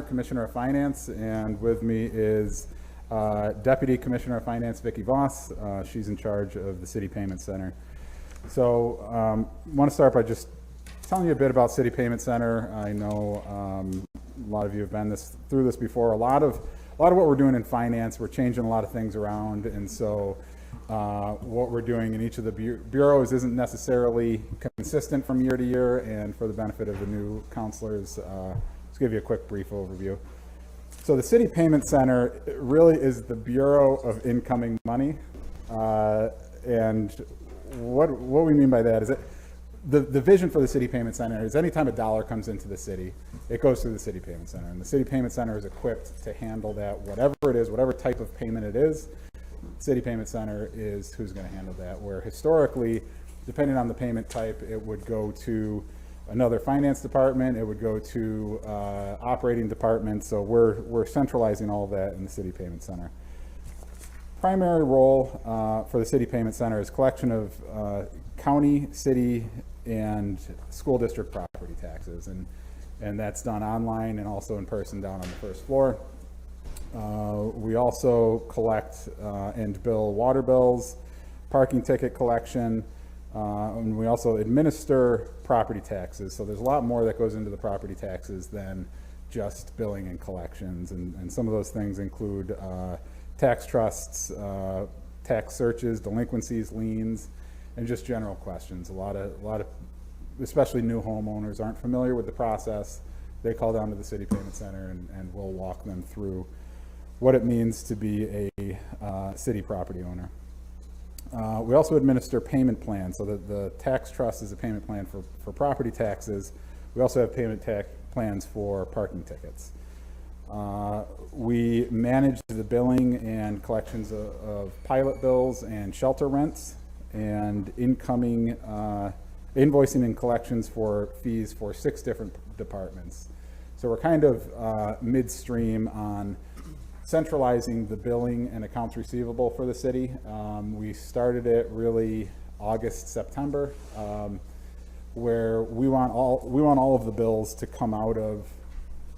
Commissioner of Finance, and with me is Deputy Commissioner of Finance Vicki Voss. She's in charge of the City Payment Center. So I want to start by just telling you a bit about City Payment Center. I know a lot of you have been through this before. A lot of what we're doing in finance, we're changing a lot of things around, and so what we're doing in each of the bureaus isn't necessarily consistent from year to year. And for the benefit of the new counselors, let's give you a quick brief overview. So the City Payment Center really is the Bureau of Incoming Money, and what we mean by that is that the vision for the City Payment Center is anytime a dollar comes into the city, it goes through the City Payment Center, and the City Payment Center is equipped to handle that, whatever it is, whatever type of payment it is. City Payment Center is who's going to handle that, where historically, depending on the payment type, it would go to another finance department, it would go to operating departments. So we're centralizing all of that in the City Payment Center. Primary role for the City Payment Center is collection of county, city, and school district property taxes, and that's done online and also in person down on the first floor. We also collect and bill water bills, parking ticket collection, and we also administer property taxes. So there's a lot more that goes into the property taxes than just billing and collections, and some of those things include tax trusts, tax searches, delinquencies, liens, and just general questions. A lot of especially new homeowners aren't familiar with the process. They call down to the City Payment Center, and we'll walk them through what it means to be a city property owner. We also administer payment plans, so that the tax trust is a payment plan for property taxes. We also have payment plans for parking tickets. We manage the billing and collections of pilot bills and shelter rents, and incoming invoicing and collections for fees for 6 different departments. So we're kind of midstream on centralizing the billing and accounts receivable for the city. We started it really August, September, where we want all of the bills to come out of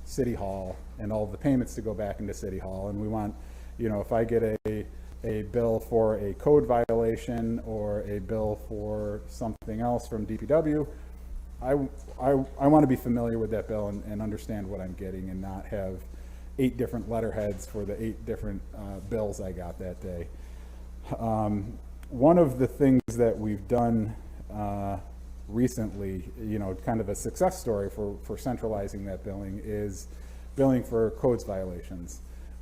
City Hall and all of the payments to go back into City Hall. And we want, if I get a bill for a code violation or a bill for something else from DPW, I want to be familiar with that bill and understand what I'm getting, and not have 8 different letterheads for the 8 different bills I got that day. One of the things that we've done recently, kind of a success story for centralizing that billing, is billing for codes violations,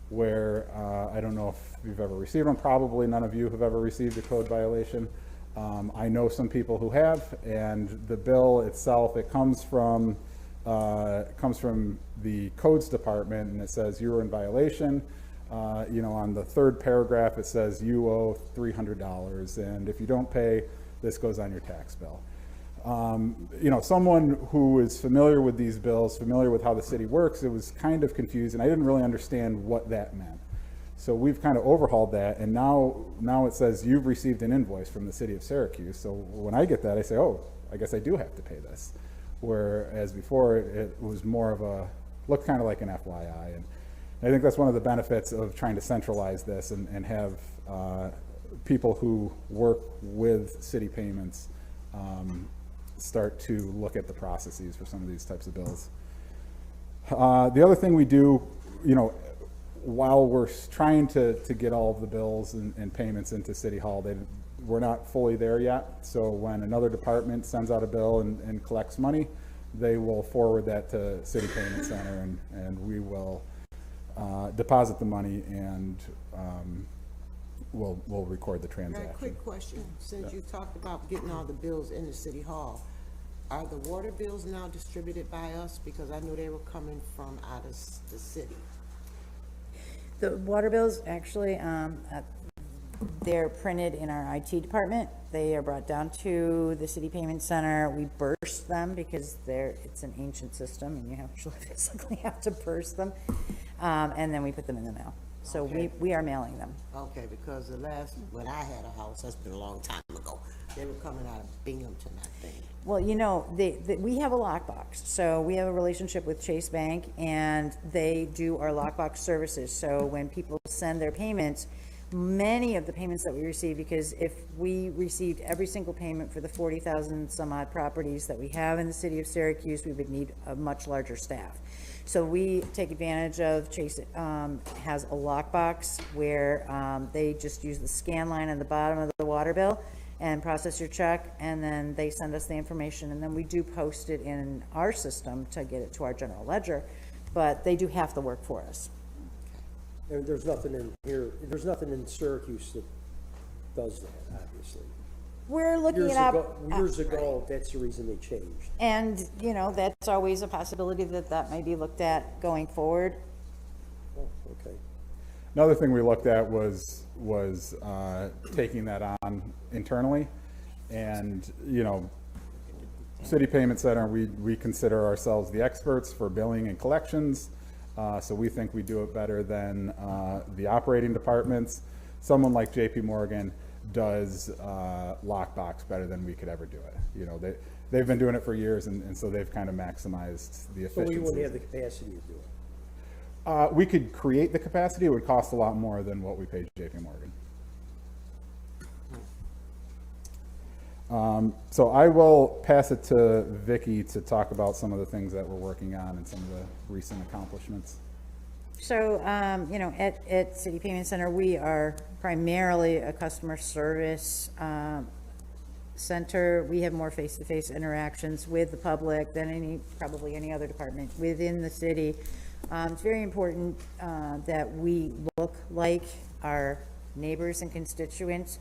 where I don't know if you've ever received them. Probably none of you have ever received a code violation. I know some people who have, and the bill itself, it comes from the codes department, and it says you were in violation. On the 3rd paragraph, it says you owe $300, and if you don't pay, this goes on your tax bill. Someone who is familiar with these bills, familiar with how the city works, it was kind of confused, and I didn't really understand what that meant. So we've kind of overhauled that, and now it says you've received an invoice from the city of Syracuse. So when I get that, I say, oh, I guess I do have to pay this. Whereas before, it was more of looked kind of like an FYI. And I think that's one of the benefits of trying to centralize this and have people who work with city payments start to look at the processes for some of these types of bills. The other thing we do, while we're trying to get all of the bills and payments into City Hall, we're not fully there yet. So when another department sends out a bill and collects money, they will forward that to City Payment Center, and we will deposit the money, and we'll record the transaction. Got a quick question. Since you talked about getting all the bills into City Hall, are the water bills now distributed by us? Because I knew they were coming from out of the city. The water bills, actually, they're printed in our IT department. They are brought down to the City Payment Center. We burst them because it's an ancient system, and you actually physically have to burst them, and then we put them in the mail. So okay. we are mailing them. Okay, because when I had a house, that's been a long time ago, they were coming out of Binghamton, I think. Well, you know, we have a lockbox, so we have a relationship with Chase Bank, and they do our lockbox services. So when people send their payments, many of the payments that we receive, because if we received every single payment for the 40,000 some odd properties that we have in the city of Syracuse, we would need a much larger staff. So we take advantage of Chase, has a lockbox where they just use the scan line on the bottom of the water bill and process your check, and then they send us the information, and then we do post it in our system to get it to our general ledger, but they do half the work for us. And there's nothing in here, there's nothing in Syracuse that does that, obviously. We're looking it up. Years ago, that's the reason they changed. And, you know, that's always a possibility that may be looked at going forward. Oh, okay. Another thing we looked at was taking that on internally, and, you know, City Payment Center, we consider ourselves the experts for billing and collections, so we think we do it better than the operating departments. Someone like JP Morgan does lockbox better than we could ever do it. You know, they've been doing it for years, and so they've kind of maximized the So efficiency. we wouldn't have the capacity to do it. We could create the capacity. It would cost a lot more than what we pay JP Morgan. So I will pass it to Vicky to talk about some of the things that we're working on and some of the recent accomplishments. So, you know, at City Payment Center, we are primarily a customer service center. We have more face-to-face interactions with the public than probably any other department within the city. It's very important that we look like our neighbors and constituents.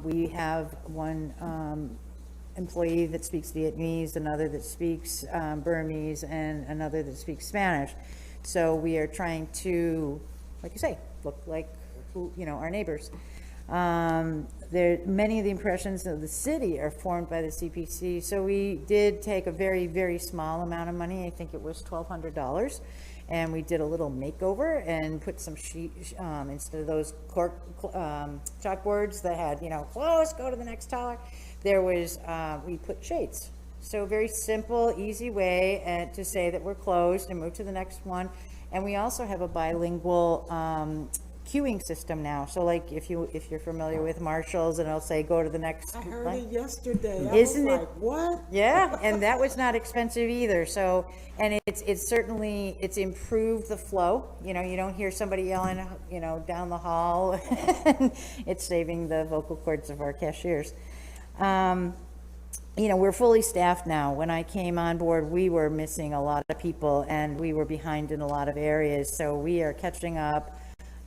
We have one employee that speaks Vietnamese, another that speaks Burmese, and another that speaks Spanish. So we are trying to, like you say, look like our neighbors. Many of the impressions of the city are formed by the CPC. So we did take a very, very small amount of money. I think it was $1,200. And we did a little makeover and put some instead of those chalkboards that had, close, go to the next tower, there was, we put shades. So very simple, easy way to say that we're closed and move to the next one. And we also have a bilingual queuing system now. So like if you're familiar with Marshalls, and it'll say go to the next. I heard it yesterday. Isn't I was it? like, what? Yeah, and that was not expensive either. So, and it's certainly, it's improved the flow. You don't hear somebody yelling, down the hall. It's saving the vocal cords of our cashiers. We're fully staffed now. When I came on board, we were missing a lot of people, and we were behind in a lot of areas. So we are catching up.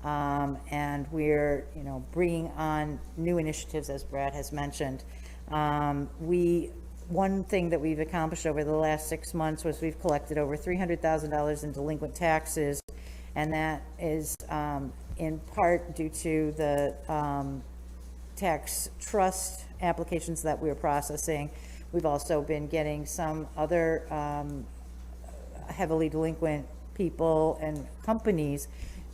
And we're, bringing on new initiatives, as Brad has mentioned. One thing that we've accomplished over the last 6 months was we've collected over $300,000 in delinquent taxes, and that is in part due to the tax trust applications that we're processing. We've also been getting some other heavily delinquent people and companies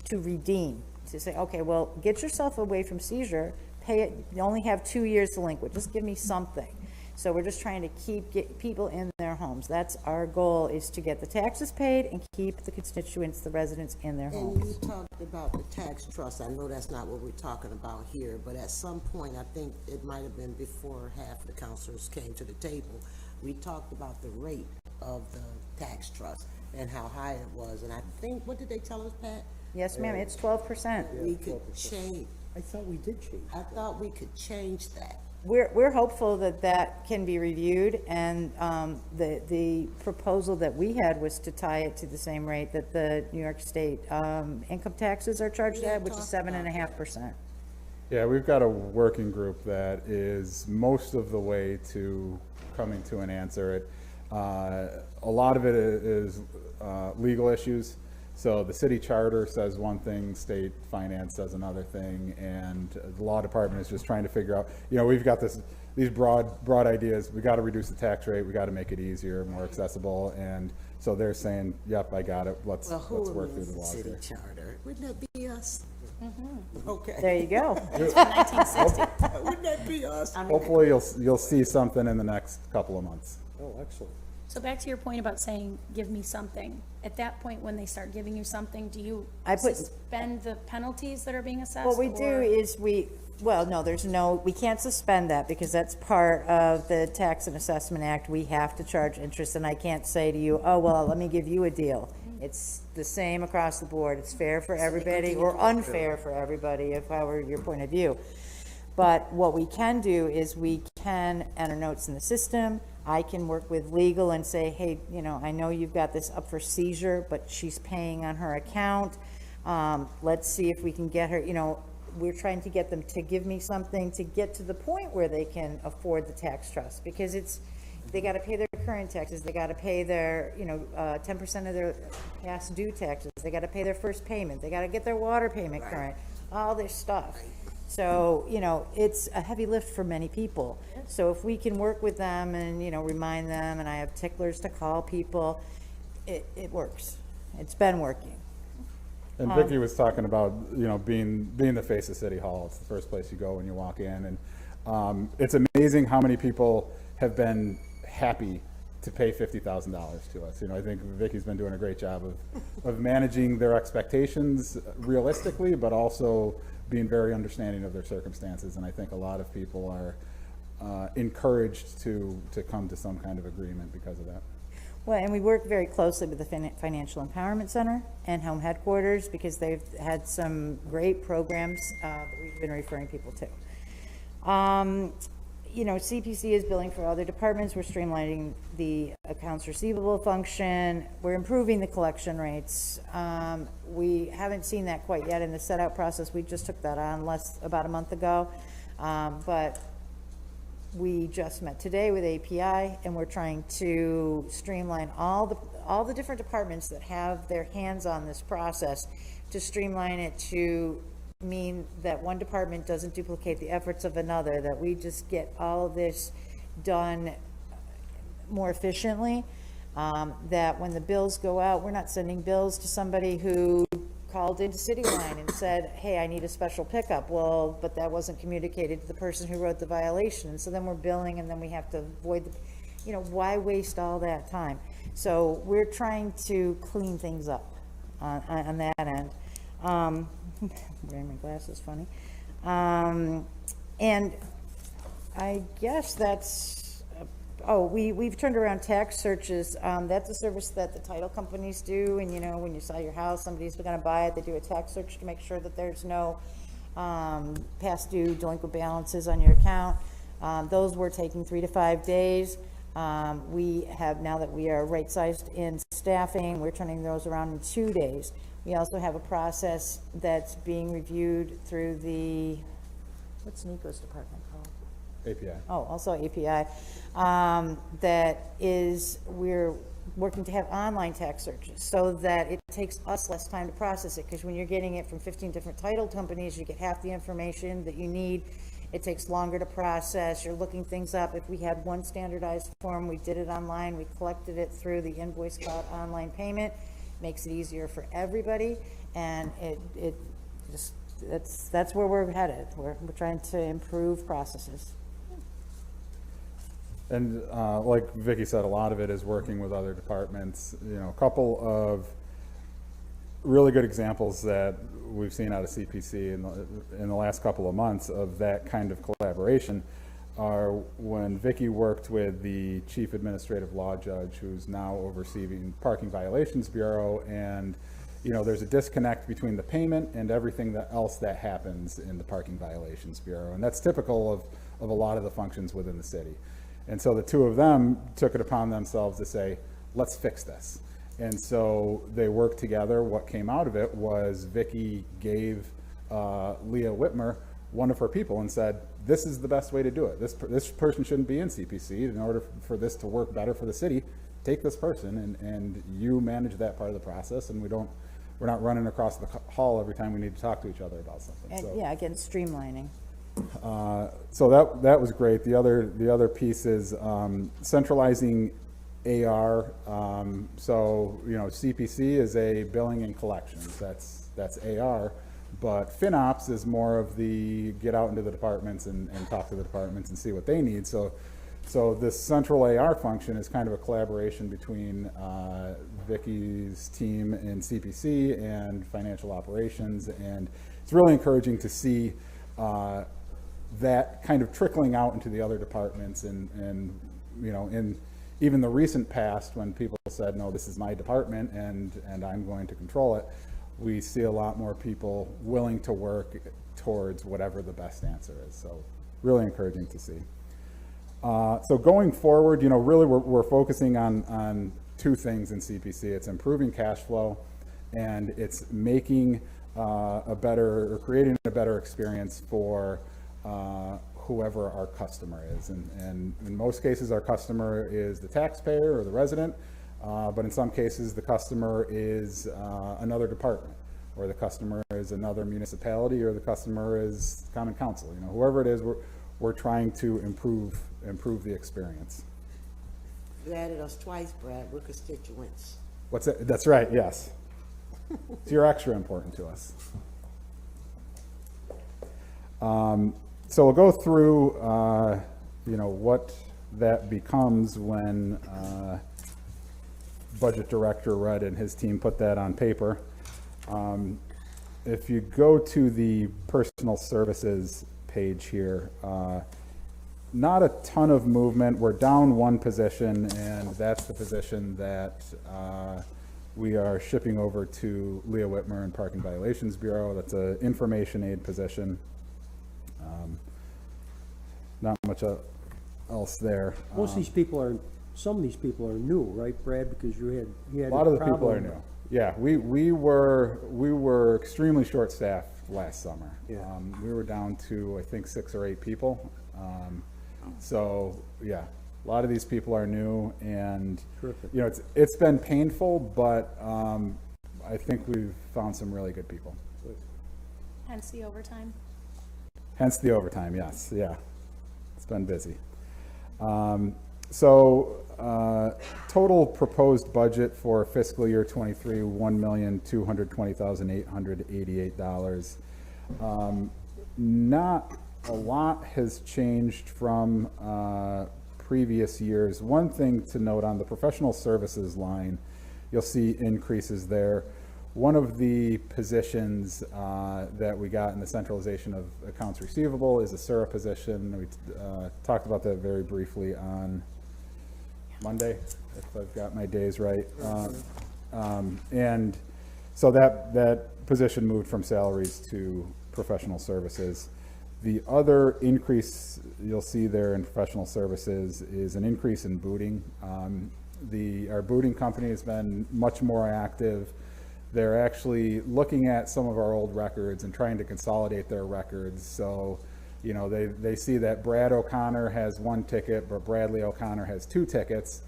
to redeem, to say, okay, well, get yourself away from seizure, pay it, you only have 2 years delinquent, just give me something. So we're just trying to get people in their homes. That's our goal, is to get the taxes paid and keep the constituents, the residents, in their homes. And you talked about the tax trust. I know that's not what we're talking about here, but at some point, I think it might have been before half the councilors came to the table, we talked about the rate of the tax trust and how high it was. And I think, what did they tell us, Pat? Yes, ma'am, it's 12%. We could change. I thought we did change. I thought we could change that. We're hopeful that can be reviewed, and the proposal that we had was to tie it to the same rate that the New York State income taxes are charged at, which is 7.5%. Yeah, we've got a working group that is most of the way to coming to an answer. A lot of it is legal issues. So the city charter says one thing, state finance says another thing, and the law department is just trying to figure out, we've got these broad ideas. We got to reduce the tax rate. We got to make it easier, more accessible. And so they're saying, yep, I got it. Let's work through the law City here. charter? Wouldn't that be us? Okay, There you go. It's from 1960. wouldn't that be us? Hopefully, you'll see something in the next couple of months. Oh, excellent. So back to your point about saying, give me something. At that point, when they start giving you something, do you I put- suspend the penalties that are being assessed? What we do or- is we can't suspend that because that's part of the Tax and Assessment Act. We have to charge interest, and I can't say to you, oh, well, let me give you a deal. It's the same across the board. It's fair for everybody or unfair for everybody, if however your point of view. But what we can do is we can enter notes in the system. I can work with legal and say, hey, I know you've got this up for seizure, but she's paying on her account. Let's see if we can get her, we're trying to get them to give me something to get to the point where they can afford the tax trust, because they got to pay their current taxes, they got to pay their 10% of their past due taxes, they got to pay their first payment, they got to get their water payment current, all this stuff. So it's a heavy lift for many people. So if we can work with them and remind them, and I have ticklers to call people, it works. It's been working. And Vicki was talking about, being the face of City Hall. It's the first place you go when you walk in. And it's amazing how many people have been happy to pay $50,000 to us. I think Vicki's been doing a great job of managing their expectations realistically, but also being very understanding of their circumstances. And I think a lot of people are encouraged to come to some kind of agreement because of that. Well, and we work very closely with the Financial Empowerment Center and Home Headquarters, because they've had some great programs that we've been referring people to. CPC is billing for other departments. We're streamlining the accounts receivable function. We're improving the collection rates. We haven't seen that quite yet in the set out process. We just took that on about a month ago. But we just met today with API, and we're trying to streamline all the different departments that have their hands on this process, to streamline it to mean that one department doesn't duplicate the efforts of another, that we just get all of this done more efficiently, that when the bills go out, we're not sending bills to somebody who called into Cityline and said, hey, I need a special pickup. Well, but that wasn't communicated to the person who wrote the violation. And so then we're billing, and then we have to avoid why waste all that time? So we're trying to clean things up on that end. Wearing my glasses, funny. And I guess that's, we've turned around tax searches. That's a service that the title companies do. And when you sell your house, somebody's going to buy it, they do a tax search to make sure that there's no past due delinquent balances on your account. Those were taking 3 to 5 days. We have, now that we are right-sized in staffing, we're turning those around in 2 days. We also have a process that's being reviewed through the, what's Nico's department called? API. Oh, also API. That is, we're working to have online tax searches so that it takes us less time to process it, because when you're getting it from 15 different title companies, you get half the information that you need. It takes longer to process. You're looking things up. If we had one standardized form, we did it online, we collected it through the Invoice Cloud online payment, makes it easier for everybody, and it just, that's where we're headed. We're trying to improve processes. And like Vicki said, a lot of it is working with other departments. A couple of really good examples that we've seen out of CPC in the last couple of months of that kind of collaboration are when Vicki worked with the Chief Administrative Law Judge, who's now overseeing Parking Violations Bureau, and there's a disconnect between the payment and everything else that happens in the Parking Violations Bureau, and that's typical of a lot of the functions within the city. And so the two of them took it upon themselves to say, let's fix this. And so they worked together. What came out of it was Vicki gave Leah Whitmer one of her people and said, this is the best way to do it. This person shouldn't be in CPC. In order for this to work better for the city, take this person and you manage that part of the process, and we're not running across the hall every time we need to talk to each other about something. And So, yeah, again, streamlining. so that was great. The other piece is centralizing AR. So CPC is a billing and collections. That's AR. But FinOps is more of the get out into the departments and talk to the departments and see what they need. So this central AR function is kind of a collaboration between Vicky's team in CPC and financial operations, and it's really encouraging to see that kind of trickling out into the other departments, and you know, in even the recent past when people said, no, this is my department and I'm going to control it, we see a lot more people willing to work towards whatever the best answer is. So really encouraging to see. So going forward, you know, really we're focusing on two things in CPC. It's improving cash flow, and it's making creating a better experience for whoever our customer is. And in most cases, our customer is the taxpayer or the resident, but in some cases, the customer is another department, or the customer is another municipality, or the customer is common council. You know, whoever it is, we're trying to improve the experience. You added us twice, Brad. We're constituents. What's that? That's right, yes. So you're extra important to us. So we'll go through, you know, what that becomes when Budget Director Rudd and his team put that on paper. If you go to the personal services page here, not a ton of movement. We're down one position, and that's the position that we are shipping over to Leah Whitmer in Parking Violations Bureau. That's an information aid position. Not much else there. Most of these people are, some of these people are new, right, Brad? Because you had A lot of the people are new. Yeah, we were extremely short-staffed last summer. Yeah. We were down to, I think, 6 or 8 people. So yeah, a lot of these people are new, and Terrific. you know, it's been painful, but I think we've found some really good people. Hence the overtime. Hence the overtime. Yes, yeah, it's been busy. Total proposed budget for fiscal year 23, $1,220,888. Not a lot has changed from previous years. One thing to note on the professional services line, you'll see increases there. One of the positions that we got in the centralization of accounts receivable is a SURA position. We talked about that very briefly on Monday, if I've got my days right. And so that position moved from salaries to professional services. The other increase you'll see there in professional services is an increase in booting. Our booting company has been much more active. They're actually looking at some of our old records and trying to consolidate their records. So, you know, they see that Brad O'Connor has 1 ticket, but Bradley O'Connor has 2 tickets.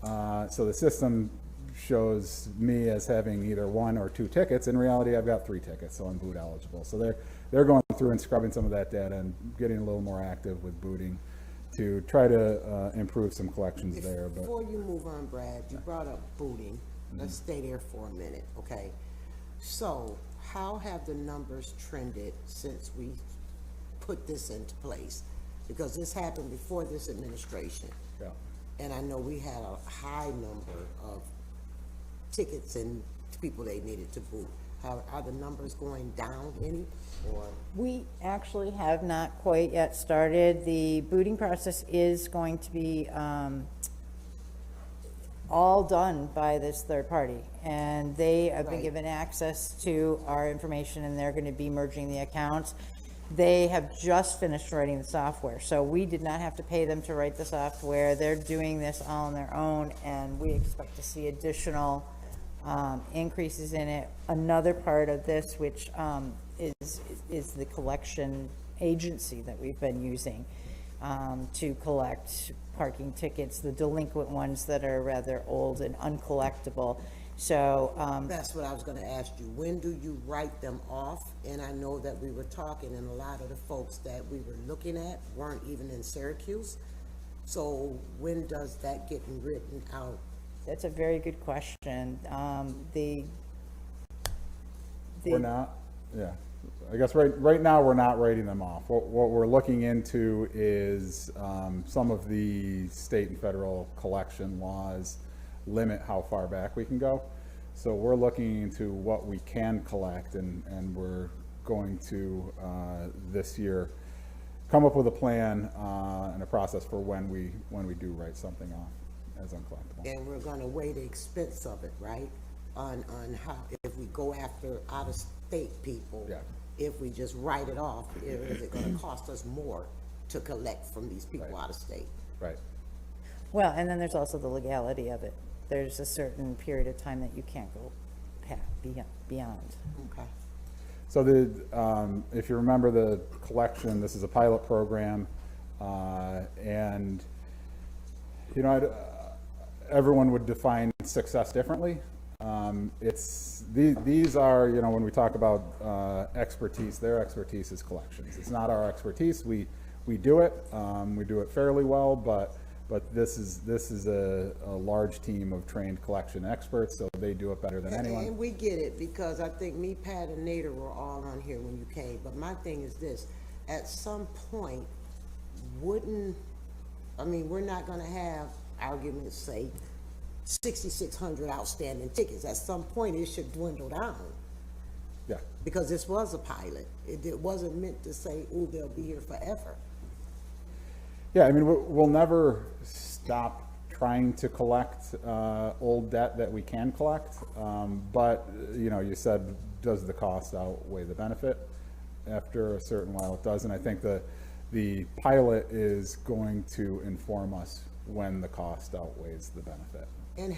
So the system shows me as having either 1 or 2 tickets. In reality, I've got 3 tickets, so I'm boot eligible. So they're going through and scrubbing some of that data and getting a little more active with booting to try to improve some collections there. But Before you move on, Brad, you brought up booting. Let's stay there for a minute, okay? So how have the numbers trended since we put this into place? Because this happened before this administration. yeah. And I know we had a high number of tickets and people they needed to boot. Are the numbers going down any, or? We actually have not quite yet started. The booting process is going to be all done by this third party, and they have been Right. given access to our information, and they're going to be merging the accounts. They have just finished writing the software, so we did not have to pay them to write the software. They're doing this all on their own, and we expect to see additional increases in it. Another part of this, which is the collection agency that we've been using to collect parking tickets, the delinquent ones that are rather old and uncollectible. So, That's what I was gonna ask you. When do you write them off? And I know that we were talking, and a lot of the folks that we were looking at weren't even in Syracuse. So when does that get written out? that's a very good question. We're not, yeah. I guess right now, we're not writing them off. What we're looking into is some of the state and federal collection laws limit how far back we can go. So we're looking into what we can collect, and we're going to, this year, come up with a plan and a process for when we do write something off as uncollectible. And we're gonna weigh the expense of it, right? On how, if we go after out-of-state people. Yeah. If we just write it off, is it gonna cost us more to collect from these people Right. out of state? Right. Well, and then there's also the legality of it. There's a certain period of time that you can't go beyond. Okay. So if you remember the collection, this is a pilot program, and everyone would define success differently. These are, when we talk about expertise, their expertise is collections. It's not our expertise. We do it. We do it fairly well, but this is a large team of trained collection experts, so they do it better than anyone. And we get it, because I think me, Pat, and Nader were all on here when you came, but my thing is this: at some point, we're not gonna have, argument's sake, 6,600 outstanding tickets. At some point, it should dwindle down, Yeah. because this was a pilot. It wasn't meant to say, oh, they'll be here forever. Yeah, I mean, we'll never stop trying to collect old debt that we can collect, but, you said, does the cost outweigh the benefit? After a certain while, it does, and I think the pilot is going to inform us when the cost outweighs the benefit. And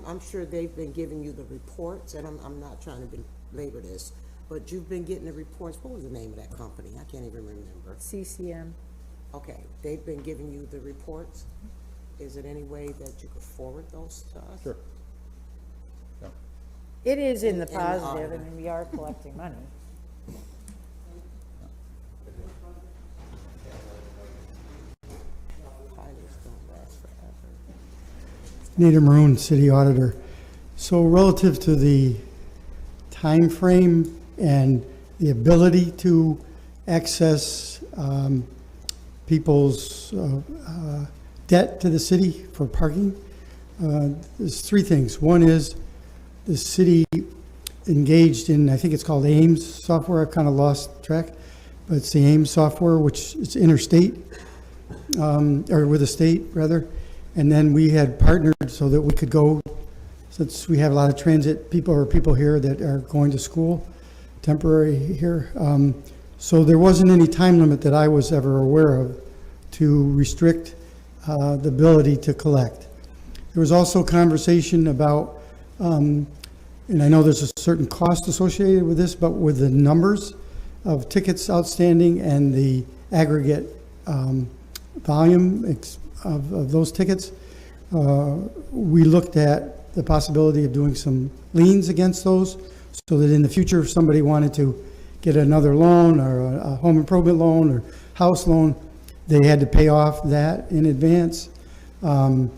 I'm sure they've been giving you the reports, and I'm not trying to belabor this, but you've been getting the reports. What was the name of that company? I can't even remember. CCM. Okay, they've been giving you the reports. Is it any way that you could forward those to us? Sure. Yeah. It is in the And positive, I mean, we are collecting money. Pilots don't last forever. Nader Maroon, City Auditor. So relative to the time frame and the ability to access people's debt to the city for parking, there's three things. One is the city engaged in, I think it's called AIMS software. I've kind of lost track, but it's the AIMS software, which is interstate, or with the state rather. And then we had partnered so that we could go, since we have a lot of transit people or people here that are going to school, temporary here. So there wasn't any time limit that I was ever aware of to restrict the ability to collect. There was also conversation about, and I know there's a certain cost associated with this, but with the numbers of tickets outstanding and the aggregate volume of those tickets, we looked at the possibility of doing some liens against those, so that in the future, if somebody wanted to get another loan or a home improvement loan or house loan, they had to pay off that in advance. And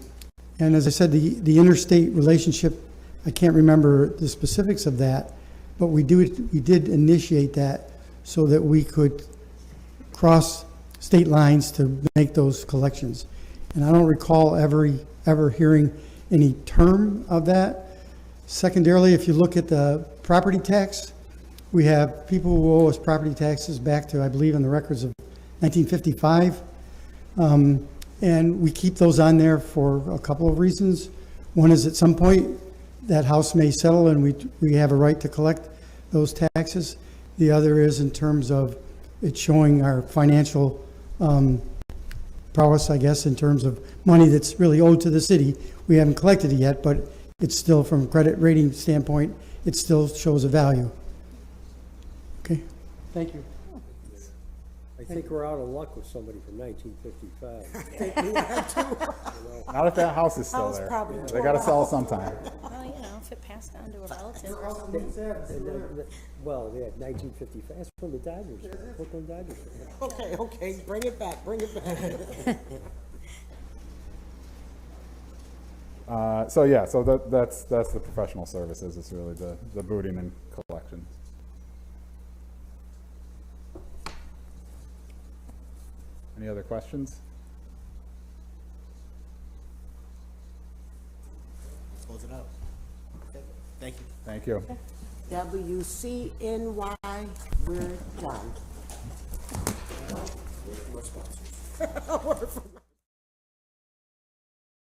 as I said, the interstate relationship, I can't remember the specifics of that, but we did initiate that so that we could cross state lines to make those collections. And I don't recall ever hearing any term of that. Secondarily, if you look at the property tax, we have people who owe us property taxes back to, I believe, in the records of 1955. And we keep those on there for a couple of reasons. One is at some point that house may settle and we have a right to collect those taxes. The other is in terms of it showing our financial prowess, I guess, in terms of money that's really owed to the city. We haven't collected it yet, but it's still, from a credit rating standpoint, it still shows a value. Okay, thank you. I think we're out of luck with somebody from 1955. Not if that house is still House there. probably They gotta sell sometime. Well, if it passed down to a relative. Well, yeah, 1955, that's when the Dodgers, Brooklyn Dodgers. Okay, bring it back. So that's the professional services. It's really the booting and collections. Any other questions? Close it out. Okay, thank you. Thank you. WCNY, we're done. More sponsors.